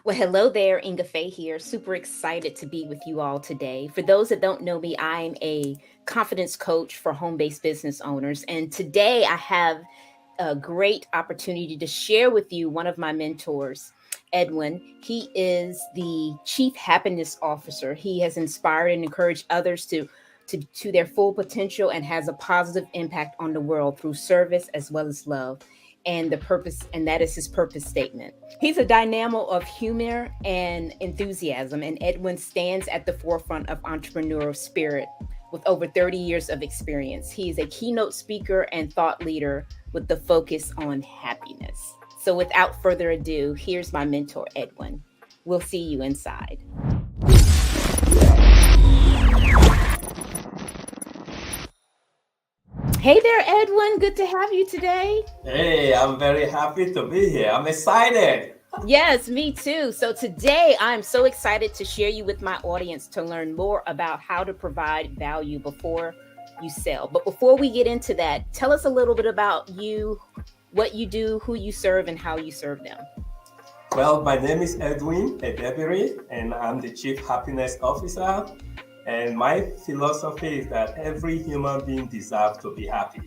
Well, hello there, Ingafay here. Super excited to be with you all today. For those that don't know me, I'm a confidence coach for home based business owners. And today I have a great opportunity to share with you one of my mentors, Edwin. He is the Chief Happiness Officer. He has inspired and encouraged others to their full potential and has a positive impact on the world through service as well as love. And the purpose, and that is his purpose statement. He's a dynamo of humor and enthusiasm, and Edwin stands at the forefront of entrepreneurial spirit with over 30 years of experience. He is a keynote speaker and thought leader with the focus on happiness. So, without further ado, here's my mentor, Edwin. We'll see you inside. Hey there, Edwin. Good to have you today. Hey, I'm very happy to be here. I'm excited. Yes, me too. So today I'm so excited to share you with my audience to learn more about how to provide value before you sell. But before we get into that, tell us a little bit about you, what you do, who you serve, and how you serve them. Well, my name is Edwin Edebiri, and I'm the Chief Happiness Officer. And my philosophy is that every human being deserves to be happy.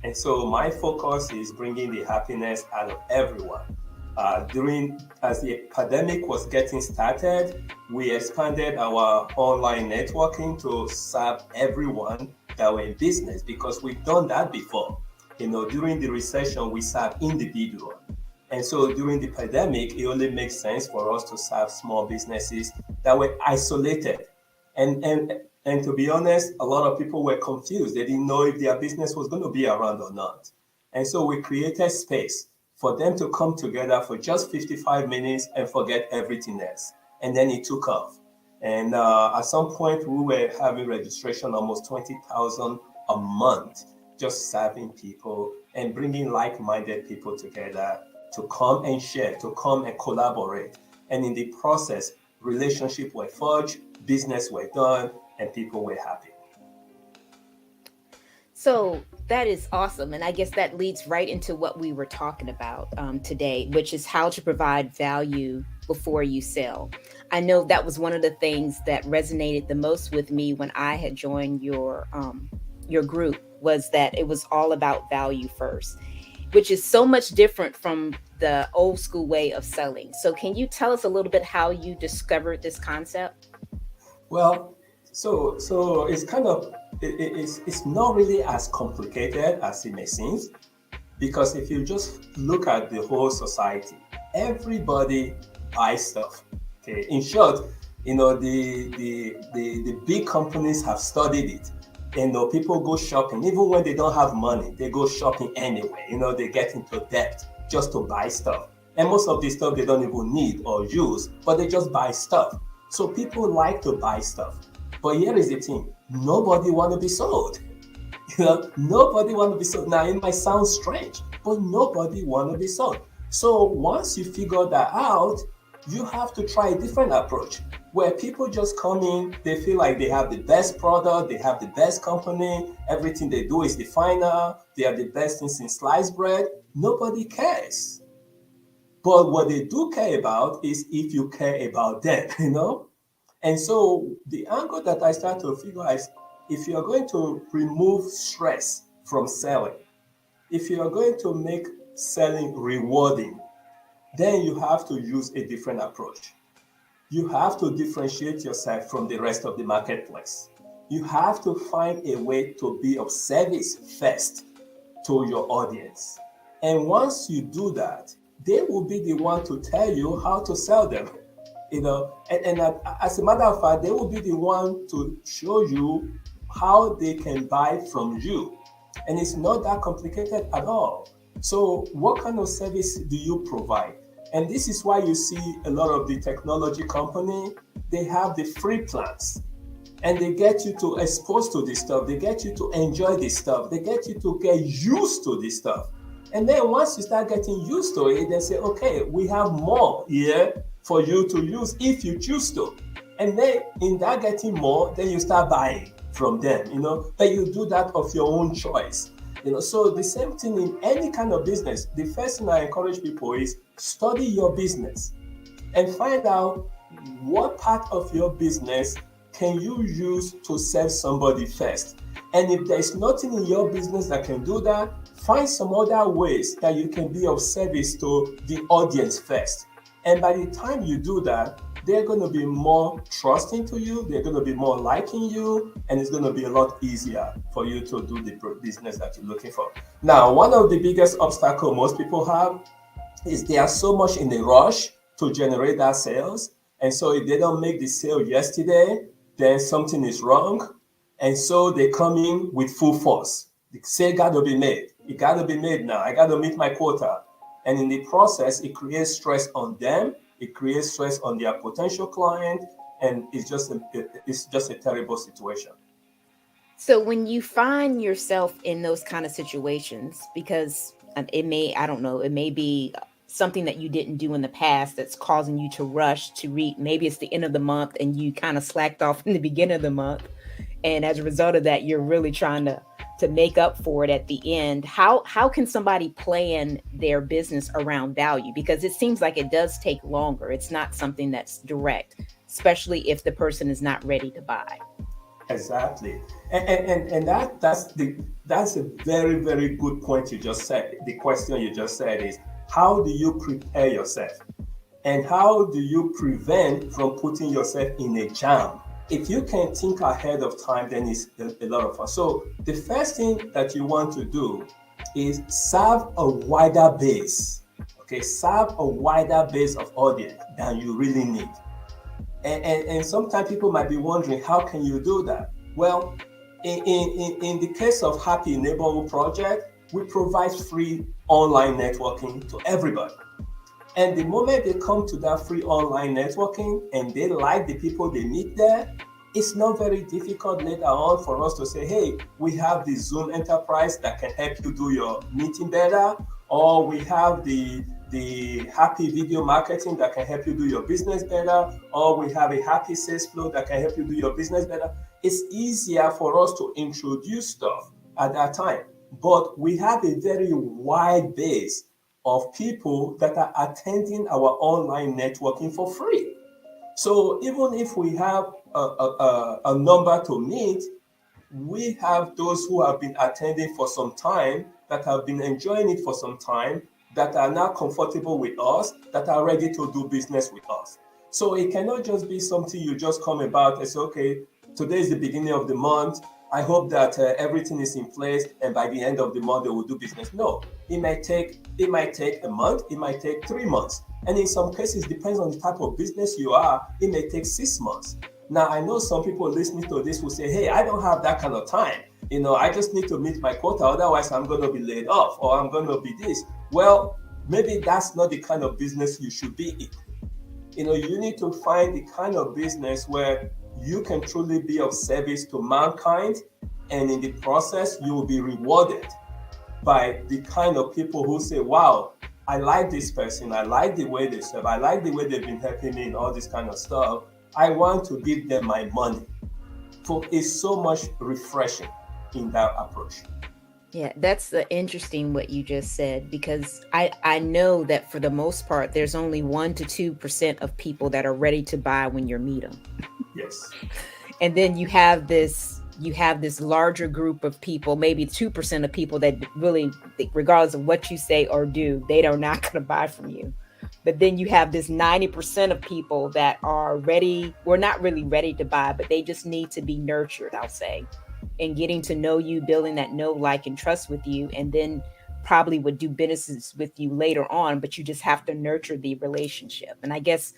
And so my focus is bringing the happiness out of everyone. As the pandemic was getting started, we expanded our online networking to serve everyone that were in business because we've done that before. During the recession, we served individual. And so during the pandemic, it only makes sense for us to serve small businesses that were isolated. And to be honest, a lot of people were confused. They didn't know if their business was going to be around or not. And so we created space for them to come together for just 55 minutes and forget everything else. And then it took off. And at some point, we were having registration almost 20,000 a month, just serving people and bringing like-minded people together to come and share, to come and collaborate. And in the process, relationships were forged, business were done, and people were happy. So that is awesome. And I guess that leads right into what we were talking about today, which is how to provide value before you sell. I know that was one of the things that resonated the most with me when I had joined your group, was that it was all about value first, which is so much different from the old school way of selling. So can you tell us a little bit how you discovered this concept? Well, so it's kind of it's not really as complicated as it may seem, because if you just look at the whole society, everybody buys stuff. Okay, in short, the big companies have studied it. People go shopping even when they don't have money. They go shopping anyway. They get into debt just to buy stuff, and most of the stuff they don't even need or use, but they just buy stuff. So people like to buy stuff. But here is the thing: nobody want to be sold. Nobody want to be sold. Now it might sound strange, but nobody want to be sold. So once you figure that out, you have to try a different approach where people just come in, they feel like they have the best product, they have the best company, everything they do is the final, they are the best things in sliced bread. Nobody cares. But what they do care about is if you care about them. And so the angle that I start to figure is, if you're going to remove stress from selling, if you're going to make selling rewarding, then you have to use a different approach. You have to differentiate yourself from the rest of the marketplace. You have to find a way to be of service first to your audience. And once you do that, they will be the one to tell you how to sell them. And as a matter of fact, they will be the one to show you how they can buy from you. And it's not that complicated at all. So what kind of service do you provide? And this is why you see a lot of the technology company, they have the free plans. And they get you to expose to this stuff. They get you to enjoy this stuff. They get you to get used to this stuff. And then once you start getting used to it, they say, okay, we have more here for you to use if you choose to. And then in that getting more, then you start buying from them, but you do that of your own choice. So the same thing in any kind of business. The first thing I encourage people is study your business. and find out what part of your business can you use to serve somebody first. And if there's nothing in your business that can do that, find some other ways that you can be of service to the audience first. And by the time you do that, they're going to be more trusting to you, they're going to be more liking you, and it's going to be a lot easier for you to do the business that you're looking for. Now, one of the biggest obstacles most people have is they are so much in a rush to generate that sales. And so if they don't make the sale yesterday, then something is wrong. And so they come in with full force. The sale got to be made. It got to be made now. I got to meet my quota. And in the process, it creates stress on them. It creates stress on their potential client. And it's just a terrible situation. So when you find yourself in those kind of situations, because it may, I don't know, it may be something that you didn't do in the past that's causing you to rush to read. Maybe it's the end of the month and you kind of slacked off in the beginning of the month. And as a result of that, you're really trying to make up for it at the end. How can somebody plan their business around value? Because it seems like it does take longer. It's not something that's direct, especially if the person is not ready to buy. Exactly. And that's a very, very good point you just said. The question you just said is, how do you prepare yourself? And how do you prevent from putting yourself in a jam? If you can think ahead of time, then it's a lot of fun. So the first thing that you want to do is serve a wider base. Okay, serve a wider base of audience than you really need. And sometimes people might be wondering, how can you do that? Well, in the case of Happy Neighborhood Project, we provide free online networking to everybody. And the moment they come to that free online networking and they like the people they meet there, it's not very difficult later on for us to say, hey, we have the Zoom Enterprise that can help you do your meeting better, or we have the Happy Video Marketing that can help you do your business better, or we have a Happy Sales Flow that can help you do your business better. It's easier for us to introduce stuff at that time. But we have a very wide base of people that are attending our online networking for free. So even if we have a number to meet, we have those who have been attending for some time, that have been enjoying it for some time, that are now comfortable with us, that are ready to do business with us. So it cannot just be something you just come about and say, okay, today is the beginning of the month. I hope that everything is in place, and by the end of the month they will do business. No, it might take a month, it might take 3 months, and in some cases, depends on the type of business you are, it may take 6 months. Now, I know some people listening to this will say, hey, I don't have that kind of time. I just need to meet my quota, otherwise I'm going to be laid off, or I'm going to be this. Well, maybe that's not the kind of business you should be in. You need to find the kind of business where you can truly be of service to mankind, and in the process, you will be rewarded by the kind of people who say, wow, I like this person, I like the way they serve, I like the way they've been helping me in all this kind of stuff. I want to give them my money. So it's so much refreshing in that approach. Yeah, that's interesting what you just said, because I know that for the most part, there's only 1% to 2% of people that are ready to buy when you meet them. Yes. And then you have this larger group of people, maybe 2% of people that really, regardless of what you say or do, they are not going to buy from you. But then you have this 90% of people that are ready, or not really ready to buy, but they just need to be nurtured, I'll say, and getting to know you, building that know, like, and trust with you, and then probably would do businesses with you later on, but you just have to nurture the relationship. And I guess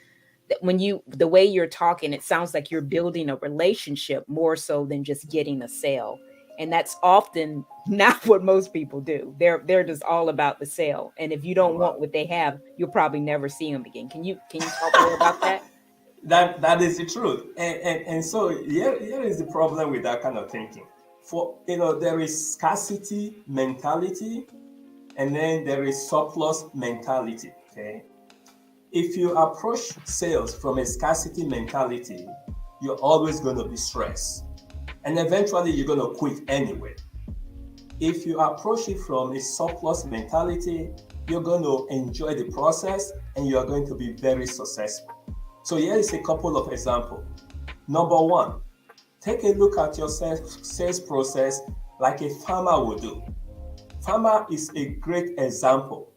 that the way you're talking, it sounds like you're building a relationship more so than just getting a sale. And that's often not what most people do. They're just all about the sale. And if you don't want what they have, you'll probably never see them again. Can you talk more about that? That is the truth. And so here is the problem with that kind of thinking. There is scarcity mentality, and then there is surplus mentality. Okay. If you approach sales from a scarcity mentality, you're always going to be stressed. And eventually you're going to quit anyway. If you approach it from a surplus mentality, you're going to enjoy the process and you are going to be very successful. So here is a couple of examples. Number one, take a look at your sales process like a farmer would do. Farmer is a great example.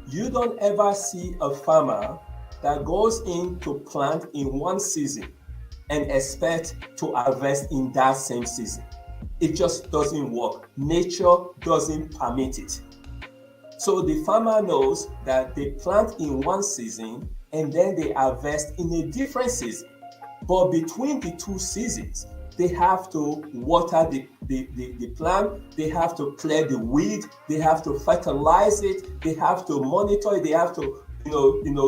You don't ever see a farmer that goes in to plant in one season and expect to harvest in that same season. It just doesn't work. Nature doesn't permit it. So the farmer knows that they plant in one season and then they harvest in a different season. But between the two seasons, they have to water the plant, they have to clear the weed, they have to fertilize it, they have to monitor it, they have to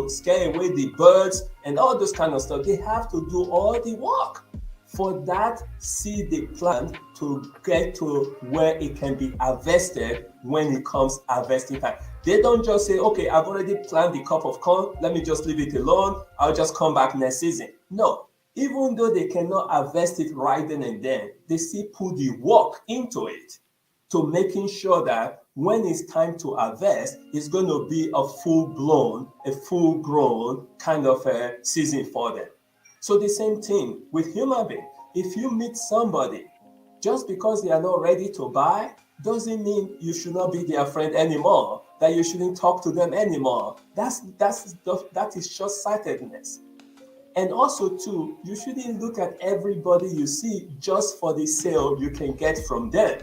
scare away the birds and all those kind of stuff. They have to do all the work for that seed they plant to get to where it can be harvested when it comes harvesting time. They don't just say, okay, I've already planted the cup of corn, let me just leave it alone, I'll just come back next season. No, even though they cannot harvest it right then and then, they still put the work into it to making sure that when it's time to harvest, it's going to be a full-blown, a full-grown kind of a season for them. So the same thing with human beings. If you meet somebody, just because they are not ready to buy, doesn't mean you should not be their friend anymore, that you shouldn't talk to them anymore. That is short-sightedness. And also too, you shouldn't look at everybody you see just for the sale you can get from them.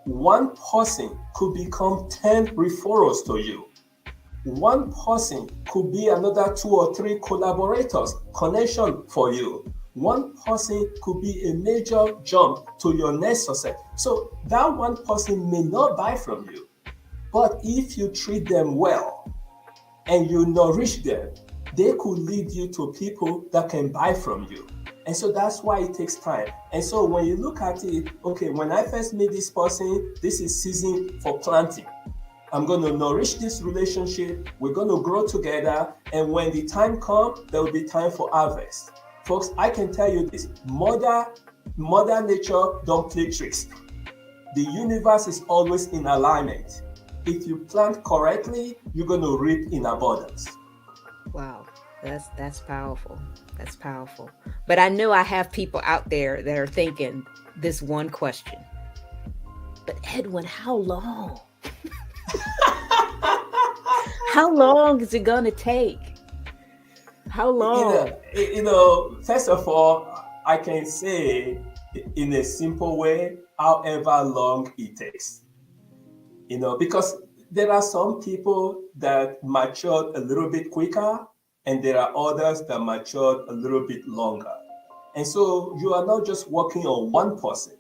One person could become 10 referrals to you. One person could be another 2 or 3 collaborators, connection for you. One person could be a major jump to your next success. So that one person may not buy from you, but if you treat them well and you nourish them, they could lead you to people that can buy from you. And so that's why it takes time. And so when you look at it, okay, when I first meet this person, this is season for planting. I'm going to nourish this relationship. We're going to grow together. And when the time comes, there will be time for harvest. Folks, I can tell you this, Mother Nature don't play tricks. The universe is always in alignment. If you plant correctly, you're going to reap in abundance. Wow, that's powerful. That's powerful. But I know I have people out there that are thinking this one question. But Edwin, how long? How long is it going to take? How long? First of all, I can say in a simple way, however long it takes. Because there are some people that matured a little bit quicker, and there are others that matured a little bit longer. And so you are not just working on one person.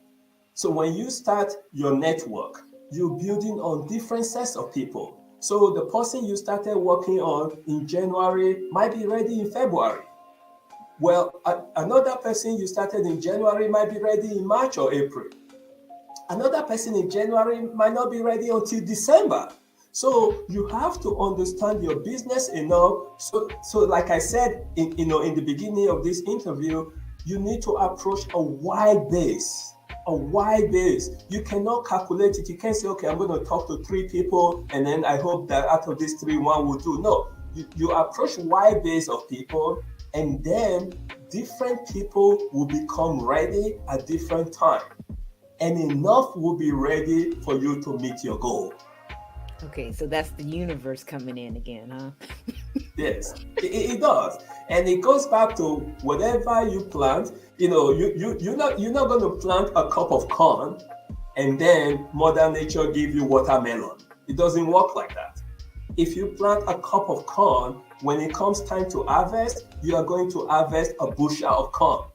So when you start your network, you're building on different sets of people. So the person you started working on in January might be ready in February. Well, another person you started in January might be ready in March or April. Another person in January might not be ready until December. So you have to understand your business enough. So like I said, in the beginning of this interview, you need to approach a wide base. A wide base. You cannot calculate it. You can't say, okay, I'm going to talk to 3 people, and then I hope that out of these 3, 1 will do. No, you approach wide base of people, and then different people will become ready at different time, and enough will be ready for you to meet your goal. Okay, so that's the universe coming in again, huh? Yes, it does, and it goes back to whatever you plant. You're not going to plant a cup of corn, and then Mother Nature give you watermelon. It doesn't work like that. If you plant a cup of corn, when it comes time to harvest, you are going to harvest a bushel of corn.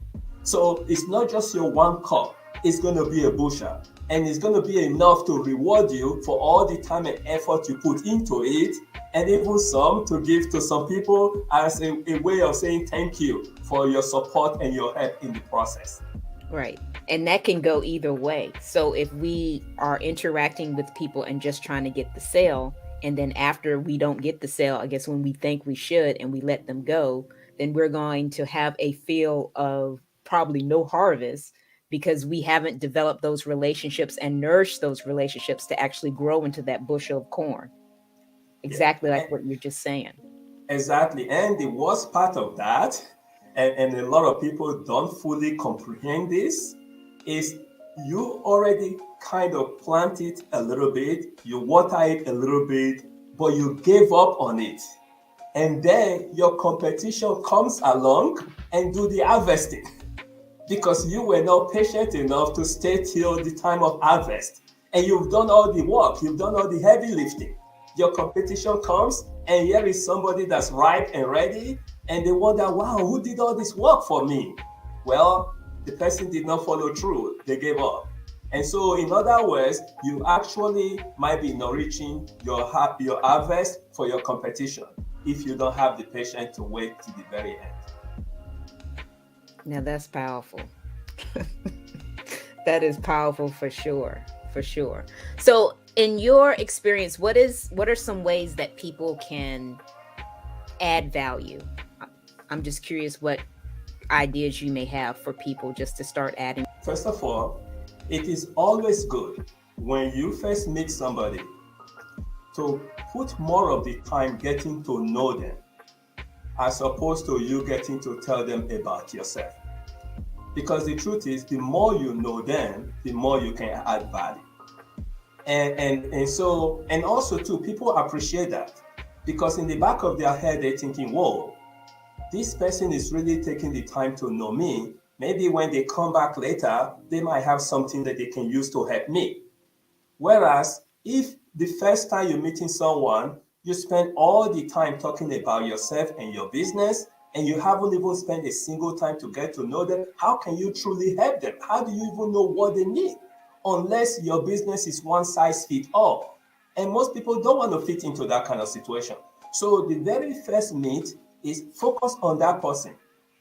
So it's not just your one cup; it's going to be a bushel. And it's going to be enough to reward you for all the time and effort you put into it, and even some to give to some people as a way of saying thank you for your support and your help in the process. Right. And that can go either way. So if we are interacting with people and just trying to get the sale, and then after we don't get the sale, I guess when we think we should and we let them go, then we're going to have a feel of probably no harvest because we haven't developed those relationships and nourished those relationships to actually grow into that bushel of corn. Yeah. exactly like what you're just saying. Exactly. And the worst part of that, and a lot of people don't fully comprehend this, is you already kind of plant it a little bit, you water it a little bit, but you gave up on it. And then your competition comes along and do the harvesting because you were not patient enough to stay till the time of harvest. And you've done all the work, you've done all the heavy lifting. Your competition comes, and here is somebody that's ripe and ready, and they wonder, wow, who did all this work for me? Well, the person did not follow through, they gave up. And so, in other words, you actually might be enriching your harvest for your competition if you don't have the patience to wait to the very end. Now that's powerful. That is powerful for sure. For sure. So in your experience, what are some ways that people can add value? I'm just curious what ideas you may have for people just to start adding. First of all, it is always good when you first meet somebody to put more of the time getting to know them as opposed to you getting to tell them about yourself. Because the truth is, the more you know them, the more you can add value. And also too, people appreciate that because in the back of their head, they're thinking, whoa, this person is really taking the time to know me. Maybe when they come back later, they might have something that they can use to help me. Whereas if the first time you're meeting someone, you spend all the time talking about yourself and your business, and you haven't even spent a single time to get to know them, how can you truly help them? How do you even know what they need? Unless your business is one size fits all. And most people don't want to fit into that kind of situation. So the very first meet is focus on that person.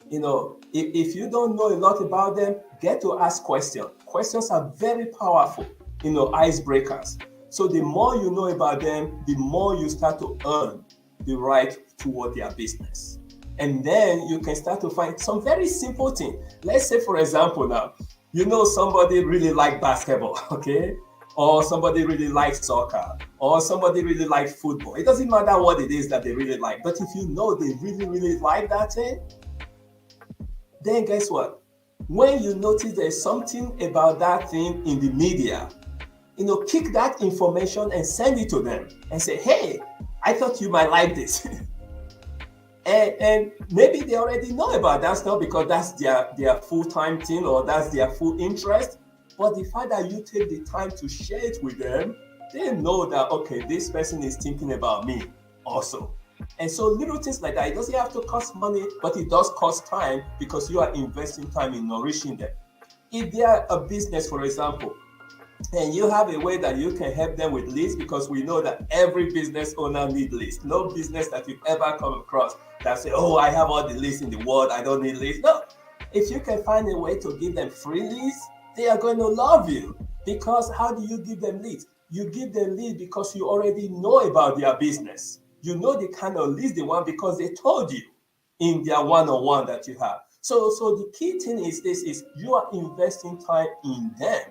If you don't know a lot about them, get to ask questions. Questions are very powerful, icebreakers. So the more you know about them, the more you start to earn the right toward their business. And then you can start to find some very simple thing. Let's say, for example, now, somebody really like basketball, okay? Or somebody really likes soccer, or somebody really likes football. It doesn't matter what it is that they really like. But if you know they really, really like that thing, then guess what? When you notice there's something about that thing in the media, pick that information and send it to them and say, hey, I thought you might like this. And maybe they already know about that stuff because that's their full-time thing or that's their full interest. But the fact that you take the time to share it with them, they know that, okay, this person is thinking about me also. And so little things like that, it doesn't have to cost money, but it does cost time because you are investing time in nourishing them. If they are a business, for example, and you have a way that you can help them with leads, because we know that every business owner needs leads. No business that you've ever come across that say, oh, I have all the leads in the world, I don't need leads. No, if you can find a way to give them free leads, they are going to love you. Because how do you give them leads? You give them leads because you already know about their business. You know the kind of leads they want because they told you in their one-on-one that you have. So the key thing is this, is you are investing time in them.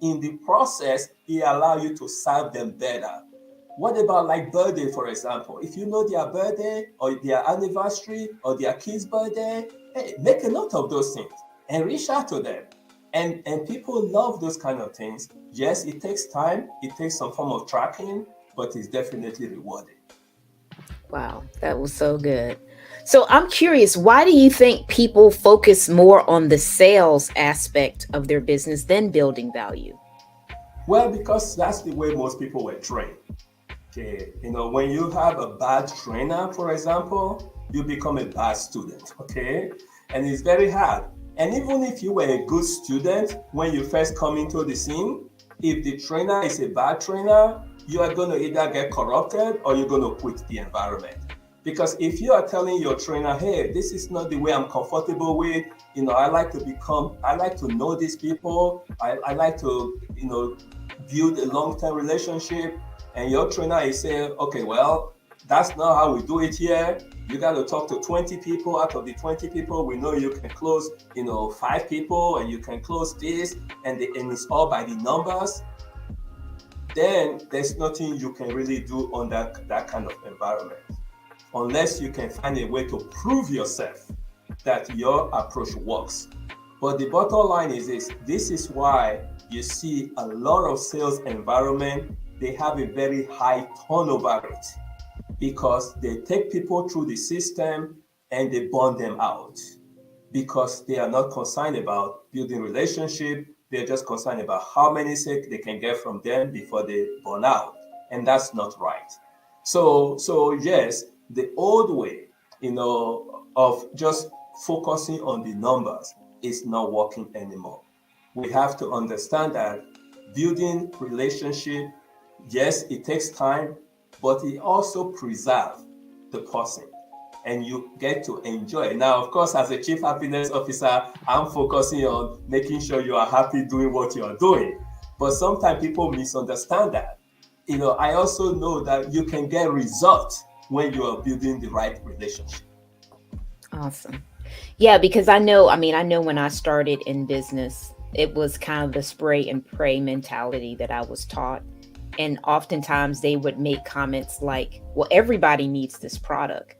In the process, it allows you to serve them better. What about like birthday, for example? If you know their birthday or their anniversary or their kid's birthday, hey, make a note of those things and reach out to them. And people love those kind of things. Yes, it takes time. It takes some form of tracking, but it's definitely rewarding. Wow, that was so good. So I'm curious, why do you think people focus more on the sales aspect of their business than building value? Well, because that's the way most people were trained. Okay, when you have a bad trainer, for example, you become a bad student, okay? And it's very hard. And even if you were a good student, when you first come into the scene, if the trainer is a bad trainer, you are going to either get corrupted or you're going to quit the environment. Because if you are telling your trainer, hey, this is not the way I'm comfortable with, I like to know these people, I like to, build a long-term relationship, and your trainer is saying, okay, well, that's not how we do it here. You got to talk to 20 people. Out of the 20 people, we know you can close, 5 people, and you can close this, and it's all by the numbers. then there's nothing you can really do on that kind of environment, unless you can find a way to prove yourself that your approach works. But the bottom line is this is why you see a lot of sales environment, they have a very high turnover rate, because they take people through the system and they burn them out, because they are not concerned about building relationship. They're just concerned about how many sales they can get from them before they burn out. And that's not right. So yes, the old way, of just focusing on the numbers is not working anymore. We have to understand that building relationship, yes, it takes time, but it also preserves the person, and you get to enjoy it. Now, of course, as a chief happiness officer, I'm focusing on making sure you are happy doing what you are doing. But sometimes people misunderstand that. I also know that you can get results when you are building the right relationship. Awesome. Yeah, because I know when I started in business, it was kind of the spray and pray mentality that I was taught. And oftentimes they would make comments like, well, everybody needs this product.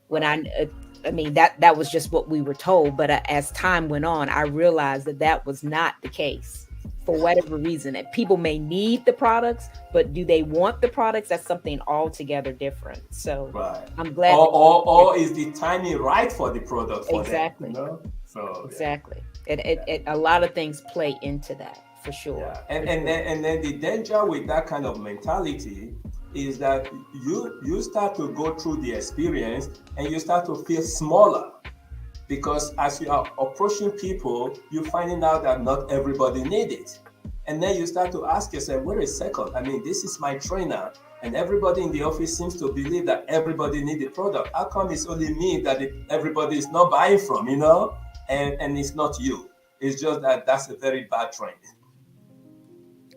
When that was just what we were told. But as time went on, I realized that was not the case. For whatever reason, that people may need the products, but do they want the products? That's something altogether different. So right. I'm glad. Or is the timing right for the product for exactly. them? So exactly. It a lot of things play into that, for sure. Yeah. And then the danger with that kind of mentality is that you start to go through the experience and you start to feel smaller, because as you are approaching people, you're finding out that not everybody needs it. And then you start to ask yourself, wait a second, this is my trainer, and everybody in the office seems to believe that everybody needs the product. How come it's only me that everybody is not buying from, and it's not you? It's just that's a very bad trend.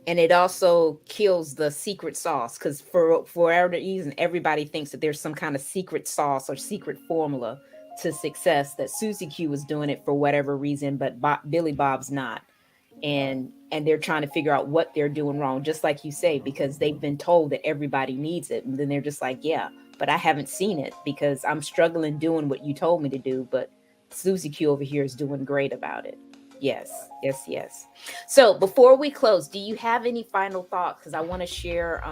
And it also kills the secret sauce, because for whatever reason, everybody thinks that there's some kind of secret sauce or secret formula to success, that Susie Q was doing it for whatever reason, but Billy Bob's not. And they're trying to figure out what they're doing wrong, just like you say, because they've been told that everybody needs it. And then they're just like, yeah, but I haven't seen it because I'm struggling doing what you told me to do. But Susie Q over here is doing great about it. Yes. So before we close, do you have any final thoughts? Because I want to share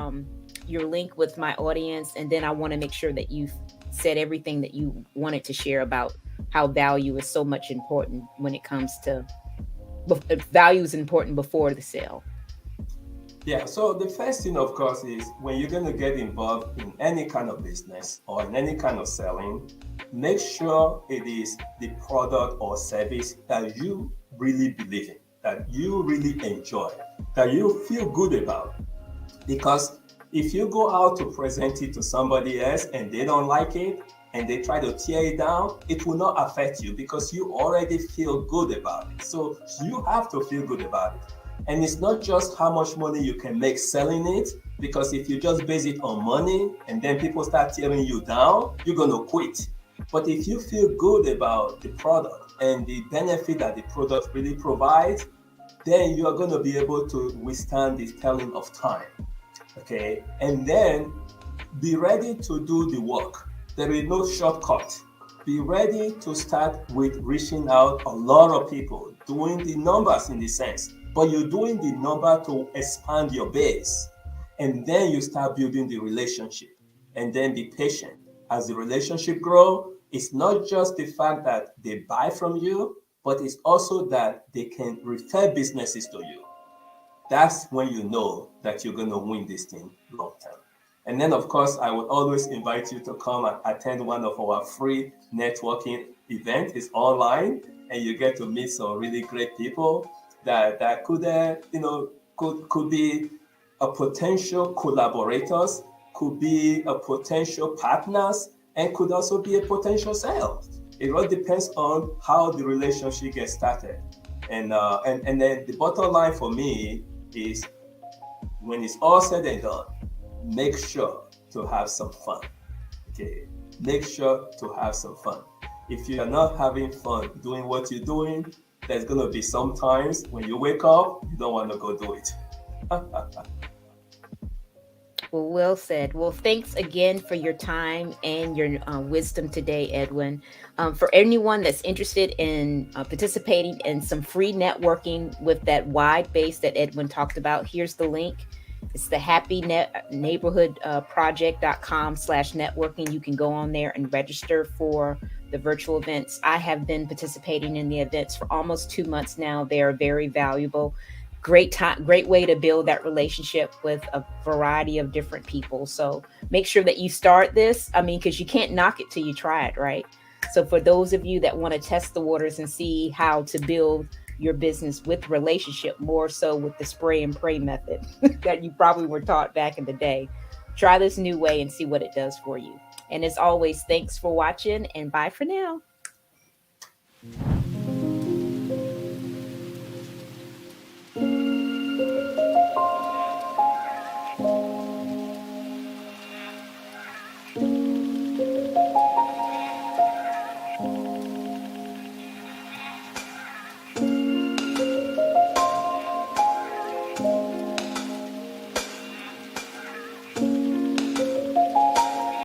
your link with my audience, and then I want to make sure that you've said everything that you wanted to share about how value is so much important when it comes to value is important before the sale. Yeah, so the first thing, of course, is when you're going to get involved in any kind of business or in any kind of selling, make sure it is the product or service that you really believe in, that you really enjoy, that you feel good about. Because if you go out to present it to somebody else and they don't like it and they try to tear it down, it will not affect you because you already feel good about it. So you have to feel good about it. And it's not just how much money you can make selling it, because if you just base it on money and then people start tearing you down, you're going to quit. But if you feel good about the product and the benefit that the product really provides, then you are going to be able to withstand the telling of time. Okay, and then be ready to do the work. There is no shortcut. Be ready to start with reaching out a lot of people, doing the numbers in the sense, but you're doing the number to expand your base. And then you start building the relationship, and then be patient. As the relationship grows, it's not just the fact that they buy from you, but it's also that they can refer businesses to you. That's when you know that you're going to win this thing long term. And then, of course, I would always invite you to come and attend one of our free networking events. It's online, and you get to meet some really great people that could, could be a potential collaborators, could be a potential partners, and could also be a potential sales. It all depends on how the relationship gets started. And then the bottom line for me is, when it's all said and done, make sure to have some fun. Okay, make sure to have some fun. If you are not having fun doing what you're doing, there's going to be some times when you wake up, you don't want to go do it. Well said. Well, thanks again for your time and your wisdom today, Edwin. For anyone that's interested in participating in some free networking with that wide base that Edwin talked about, here's the link. It's the neighborhood project.com/networking. You can go on there and register for the virtual events. I have been participating in the events for almost 2 months now. They are very valuable. Great way to build that relationship with a variety of different people. So make sure that you start this. I mean, because you can't knock it till you try it, right? So for those of you that want to test the waters and see how to build your business with relationship, more so with the spray and pray method that you probably were taught back in the day, try this new way and see what it does for you. And as always, thanks for watching, and bye for now.